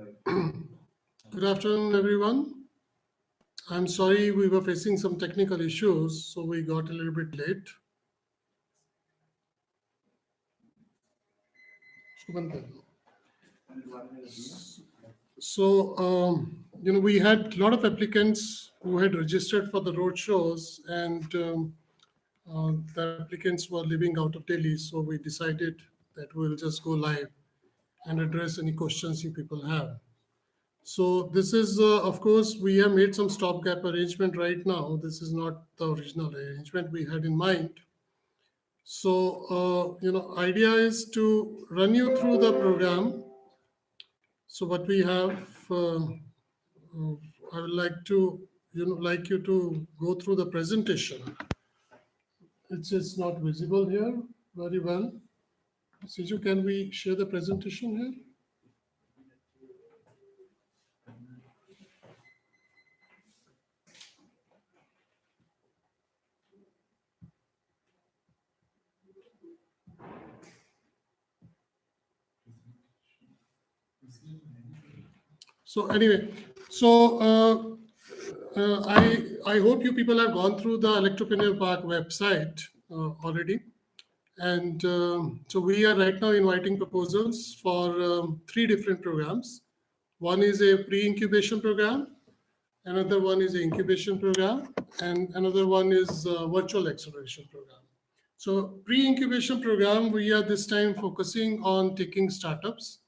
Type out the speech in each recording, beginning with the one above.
Good afternoon, everyone. I'm sorry we were facing some technical issues, so we got a little bit late. So, we had a lot of applicants who had registered for the road shows, and the applicants were living out of Delhi. So we decided that we'll just go live and address any questions you people have. So this is, of course, we have made some stopgap arrangement right now. This is not the original arrangement we had in mind. So, idea is to run you through the program. So what we have, I would like to, like you to go through the presentation. It's just not visible here very well. Siju, can we share the presentation here? So anyway, so I hope you people have gone through the Electropreneur Park website already, and so we are right now inviting proposals for three different programs. One is a pre-incubation program, another one is an incubation program, and another one is a virtual acceleration program. So pre-incubation program, we are this time focusing on taking startups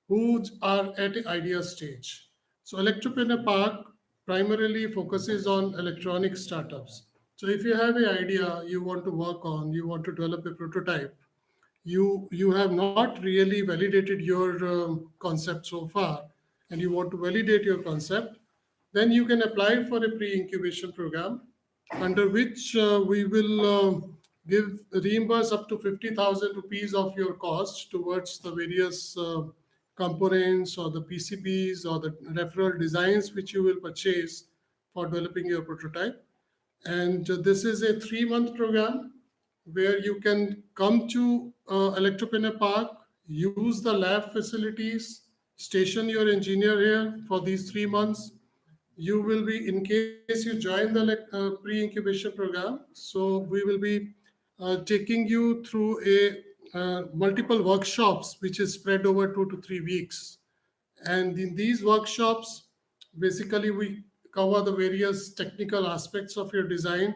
who are at an idea stage. So Electropreneur Park primarily focuses on electronic startups. So if you have an idea you want to work on, you want to develop a prototype, you have not really validated your concept so far, and you want to validate your concept, then you can apply for a pre-incubation program under which we will give reimburse up to 50,000 rupees of your cost towards the various components or the PCBs or the referral designs which you will purchase for developing your prototype. And this is a 3-month program where you can come to Electropreneur Park, use the lab facilities, station your engineer here for these 3 months. You will be, in case you join the pre-incubation program, so we will be taking you through a multiple workshops which is spread over 2 to 3 weeks. And in these workshops, basically we cover the various technical aspects of your design.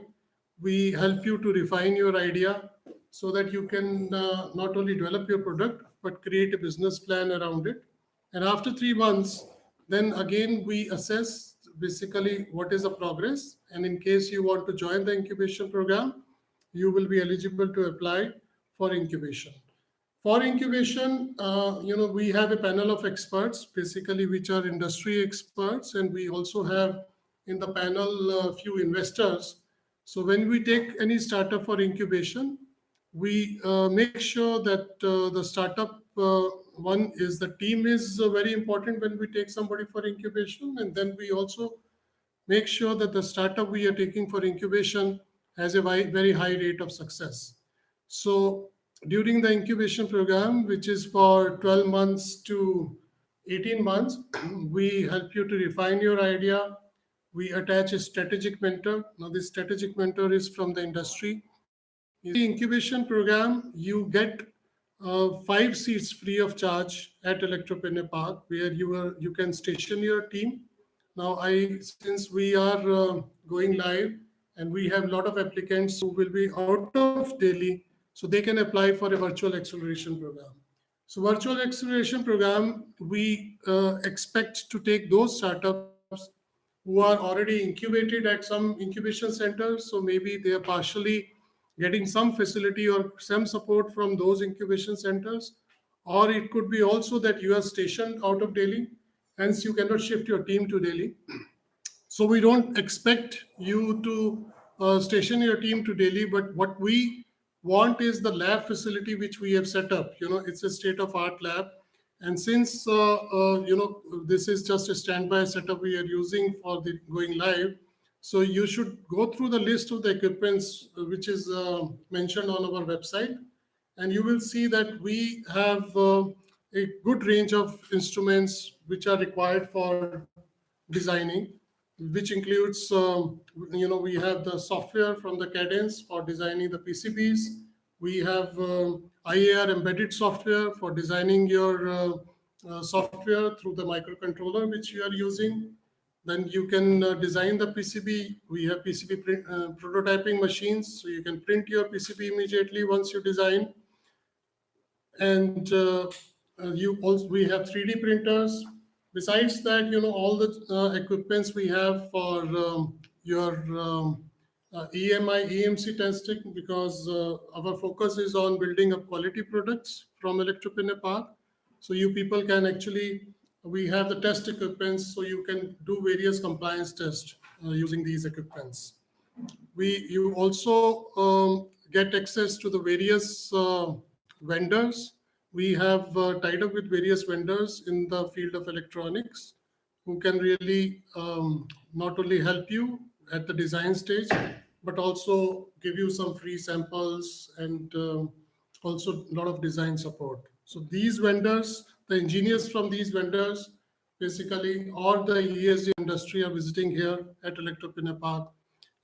We help you to refine your idea so that you can not only develop your product but create a business plan around it. And after 3 months, then again we assess basically what is the progress. And in case you want to join the incubation program, you will be eligible to apply for incubation. For incubation, we have a panel of experts, basically, which are industry experts, and we also have in the panel a few investors. So when we take any startup for incubation, we make sure that the startup one is the team is very important when we take somebody for incubation, and then we also make sure that the startup we are taking for incubation has a very high rate of success. So during the incubation program, which is for 12 months to 18 months, we help you to refine your idea. We attach a strategic mentor. Now, this strategic mentor is from the industry. In the incubation program, you get 5 seats free of charge at Electropreneur Park, where you can station your team. Now, since we are going live and we have a lot of applicants who will be out of Delhi, so they can apply for a virtual acceleration program. So virtual acceleration program, we expect to take those startups who are already incubated at some incubation centers. So maybe they are partially getting some facility or some support from those incubation centers. Or it could be also that you are stationed out of Delhi, hence you cannot shift your team to Delhi. So we don't expect you to station your team to Delhi, but what we want is the lab facility which we have set up. It's a state-of-art lab, and since this is just a standby setup we are using for the going live, so you should go through the list of the equipments which is mentioned on our website, and you will see that we have a good range of instruments which are required for designing, which includes, we have the software from the Cadence for designing the PCBs. We have IAR embedded software for designing your software through the microcontroller which you are using. Then you can design the PCB. We have PCB prototyping machines, so you can print your PCB immediately once you design. And you also we have 3D printers. Besides that, all the equipments we have for your EMI EMC testing, because our focus is on building up quality products from Electropreneur Park. So you people can actually, we have the test equipments, so you can do various compliance tests using these equipments. You also get access to the various vendors. We have tied up with various vendors in the field of electronics who can really not only help you at the design stage, but also give you some free samples and also a lot of design support. So these vendors, the engineers from these vendors, basically, or the ESG industry are visiting here at Electropreneur Park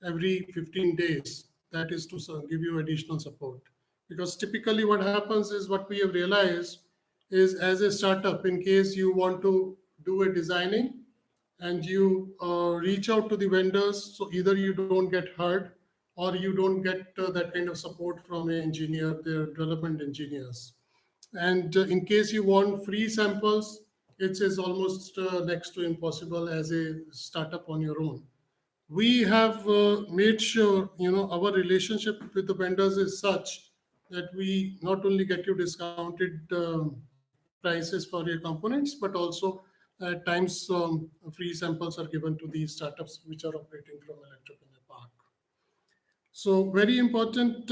every 15 days. That is to give you additional support. Because typically what happens is, what we have realized is, as a startup, in case you want to do a designing and you reach out to the vendors, so either you don't get heard or you don't get that kind of support from an engineer, their development engineers. And in case you want free samples, it is almost next to impossible as a startup on your own. We have made sure, our relationship with the vendors is such that we not only get you discounted prices for your components, but also at times free samples are given to these startups which are operating from Electropreneur Park. So very important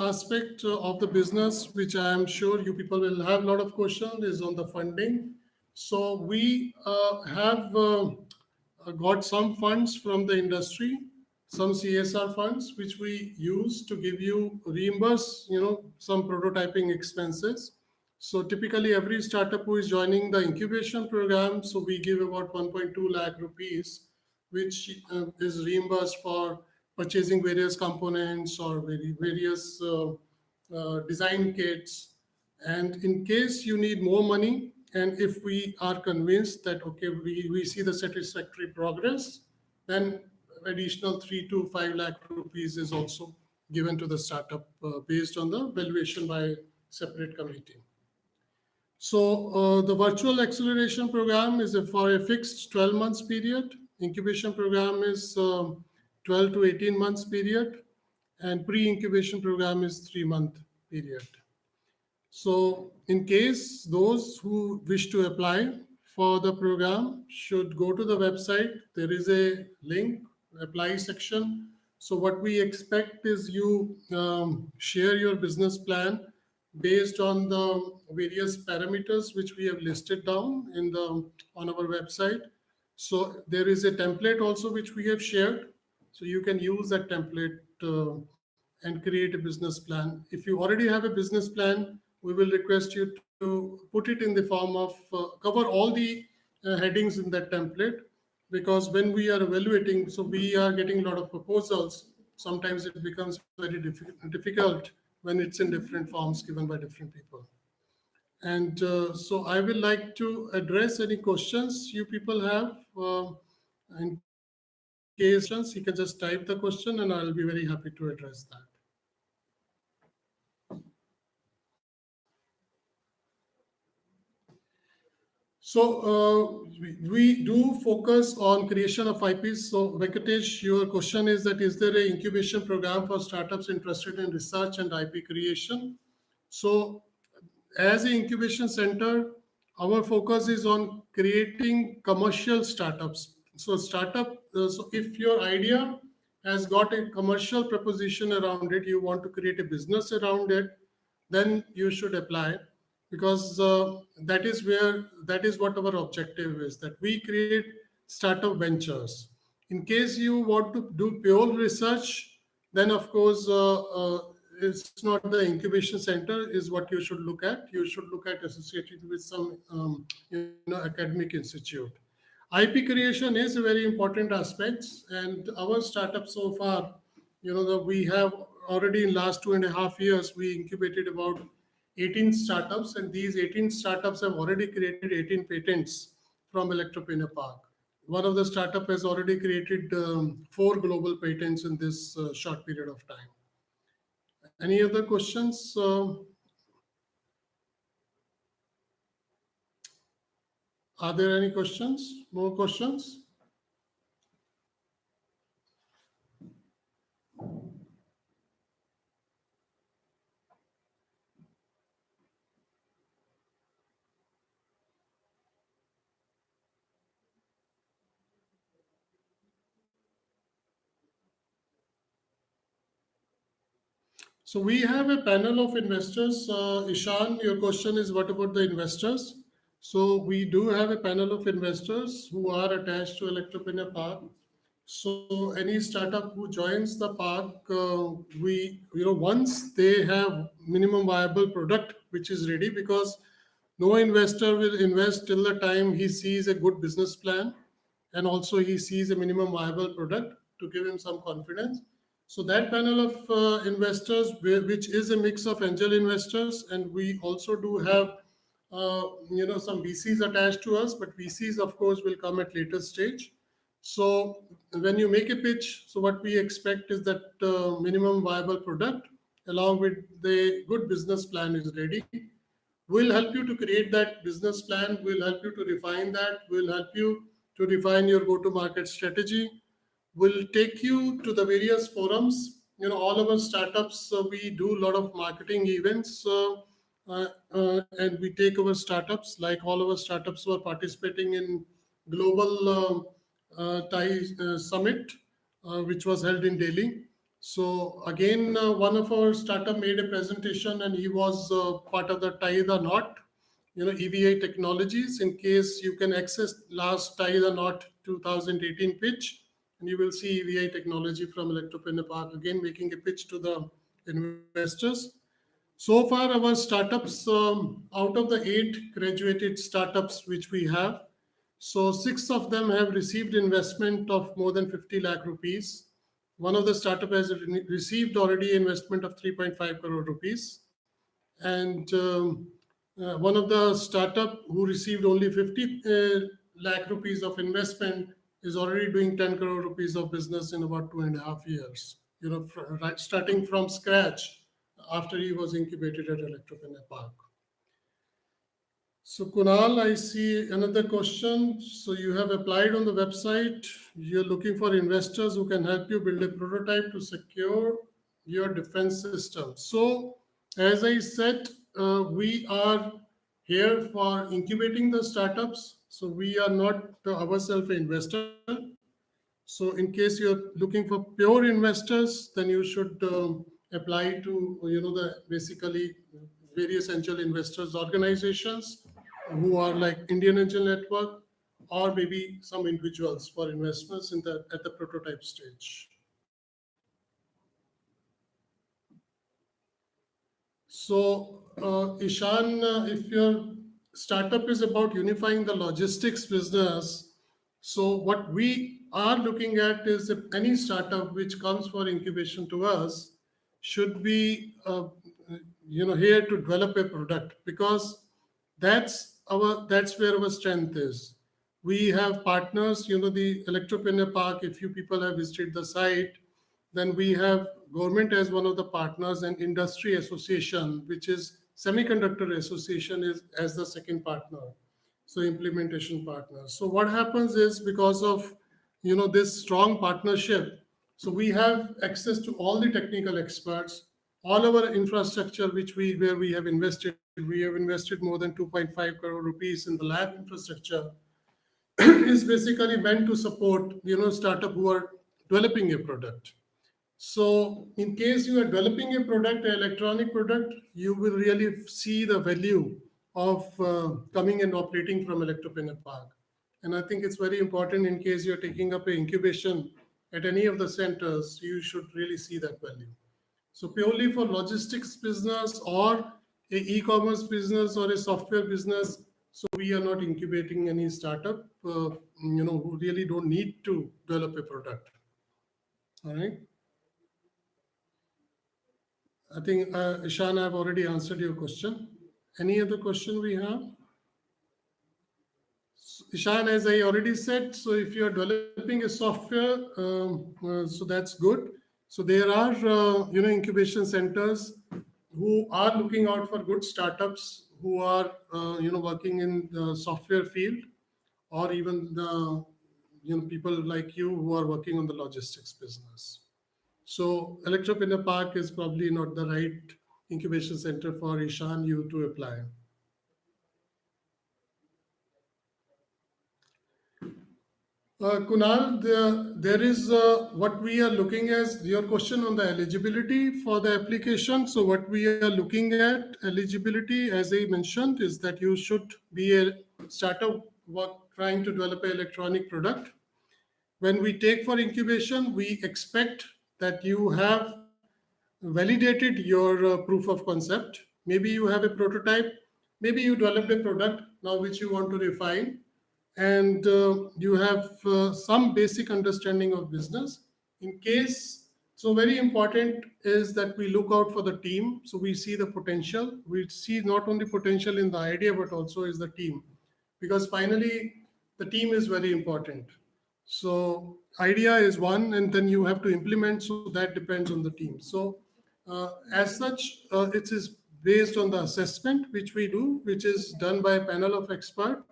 aspect of the business, which I am sure you people will have a lot of questions, is on the funding. So we have got some funds from the industry, some CSR funds, which we use to give you reimburse, some prototyping expenses. So typically every startup who is joining the incubation program, so we give about 1.2 lakh rupees, which is reimbursed for purchasing various components or various design kits. And in case you need more money, and if we are convinced that, okay, we see the satisfactory progress, then additional 3 to 5 lakh rupees is also given to the startup based on the valuation by separate committee. So the virtual acceleration program is for a fixed 12 months period. Incubation program is 12 to 18 months period, and pre-incubation program is 3-month period. So in case those who wish to apply for the program should go to the website. There is a link, apply section. So what we expect is you share your business plan based on the various parameters which we have listed down on our website. So there is a template also which we have shared. So you can use that template and create a business plan. If you already have a business plan, we will request you to put it in the form of cover all the headings in that template, because when we are evaluating, so we are getting a lot of proposals. Sometimes it becomes very difficult when it's in different forms given by different people. And so I will like to address any questions you people have. In case you can just type the question and I'll be very happy to address that. So we do focus on creation of IPs. So Venkatesh, your question is that, is there an incubation program for startups interested in research and IP creation? So as an incubation center, our focus is on creating commercial startups. So so if your idea has got a commercial proposition around it, you want to create a business around it, then you should apply, because that is what our objective is, that we create startup ventures. In case you want to do pure research, then of course it's not the incubation center is what you should look at. You should look at associated with some academic institute. IP creation is a very important aspect, and our startup so far, we have already in last 2.5 years we incubated about 18 startups, and these 18 startups have already created 18 patents from Electropreneur Park. One of the startup has already created four global patents in this short period of time. Any other questions? Are there any questions? More questions? So we have a panel of investors. Ishan, your question is what about the investors? So we do have a panel of investors who are attached to Electropreneur Park. So any startup who joins the park, once they have minimum viable product which is ready, because no investor will invest till the time he sees a good business plan and also he sees a minimum viable product to give him some confidence. So that panel of investors, which is a mix of angel investors, and we also do have, some VCs attached to us, but VCs, of course, will come at later stage. So when you make a pitch, so what we expect is that minimum viable product along with the good business plan is ready. We'll help you to create that business plan. We'll help you to refine that. We'll help you to refine your go-to-market strategy. We'll take you to the various forums. All of our startups, we do a lot of marketing events, and we take our startups, like all of our startups who are participating in global Thai summit, which was held in Delhi. So again, one of our startup made a presentation, and he was part of the Tie the Knot, EVA technologies. In case you can access last Tie the Knot 2018 pitch, and you will see EVA technology from Electropreneur Park again making a pitch to the investors. So far, our startups, out of the 8 graduated startups which we have, so 6 of them have received investment of more than 50 lakh rupees. One of the startup has received already investment of 3.5 crore rupees. And one of the startup who received only 50 lakh rupees of investment is already doing 10 crore rupees of business in about 2.5 years, right, starting from scratch after he was incubated at Electropreneur Park. So Kunal, I see another question. So you have applied on the website. You're looking for investors who can help you build a prototype to secure your defense system. So as I said, we are here for incubating the startups. So we are not ourselves an investor. So in case you're looking for pure investors, then you should apply to the basically various angel investors organizations who are like Indian Angel Network, or maybe some individuals for investments in the at the prototype stage. So, Ishan, if your startup is about unifying the logistics business, so what we are looking at is if any startup which comes for incubation to us should be, here to develop a product, because that's where our strength is. We have partners, the Electropreneur Park. If you people have visited the site, then we have government as one of the partners, and industry association, which is semiconductor association, is as the second partner. So implementation partner. So what happens is, because of this strong partnership, so we have access to all the technical experts, all our infrastructure, where we have invested more than 2.5 crore rupees in the lab infrastructure is basically meant to support startup who are developing a product. So in case you are developing a product, an electronic product, you will really see the value of coming and operating from Electropreneur Park. And I think it's very important, in case you're taking up an incubation at any of the centers, you should really see that value. So purely for logistics business or a e-commerce business or a software business, so we are not incubating any startup, who really don't need to develop a product. All right. I think, Ishan, I've already answered your question. Any other question we have? Ishan, as I already said, so if you are developing a software, so that's good. So there are, incubation centers who are looking out for good startups who are, working in the software field, or even the, people like you who are working on the logistics business. So Electropreneur Park is probably not the right incubation center for Ishan you to apply. Kunal, there is what we are looking as your question on the eligibility for the application. So what we are looking at eligibility, as I mentioned, is that you should be a startup work trying to develop an electronic product. When we take for incubation, we expect that you have validated your proof of concept. Maybe you have a prototype, maybe you developed a product now which you want to refine, and you have some basic understanding of business. In case, so very important is that we look out for the team. So we see the potential. We see not only potential in the idea, but also is the team, because finally the team is very important. So idea is one, and then you have to implement. So that depends on the team. So as such, it is based on the assessment which we do, which is done by a panel of expert.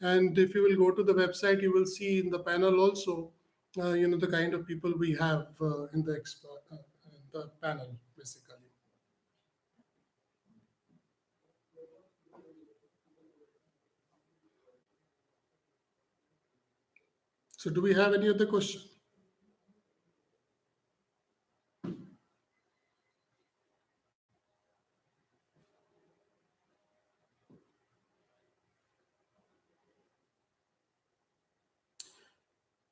And if you will go to the website, you will see in the panel also, the kind of people we have in the expert, the panel, basically. So do we have any other question?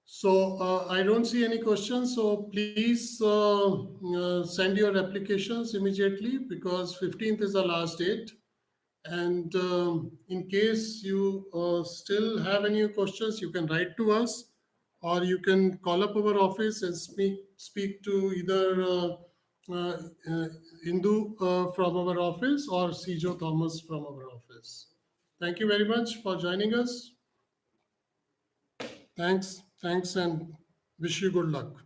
So I don't see any questions. So please send your applications immediately, because 15th is the last date. And in case you still have any questions, you can write to us, or you can call up our office and speak to either uh, uh, Indu from our office or Sijo Thomas from our office. Thank you very much for joining us. Thanks, and wish you good luck.